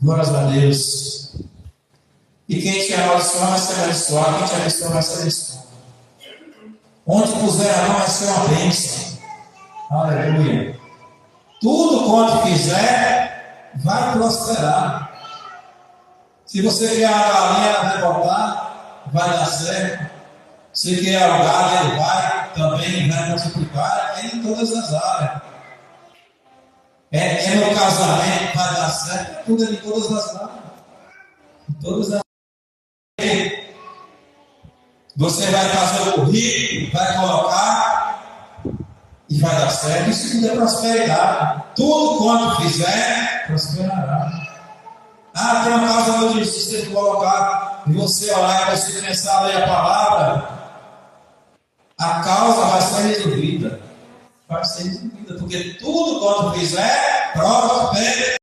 Glórias a Deus. E quem te amaldiçoar vai ser abençoado, quem te abençoar vai ser abençoado. Onde puser a mão vai ser uma bênção. Aleluia. Tudo quanto fizer, vai prosperar. Se você quer a galinha, ela vai botar, vai dar certo. Se quer o gado, ele vai também vai multiplicar. É em todas as áreas. É no casamento, vai dar certo. Tudo é em todas as áreas. Em todas as áreas. Você vai fazer o currículo, vai colocar e vai dar certo. Isso tudo é prosperidade. Tudo quanto fizer, prosperará. Ah, tem uma causa de justiça de colocar e você orar e você começar a ler a palavra, a causa vai ser resolvida. Vai ser resolvida, porque tudo quanto fizer, prospera.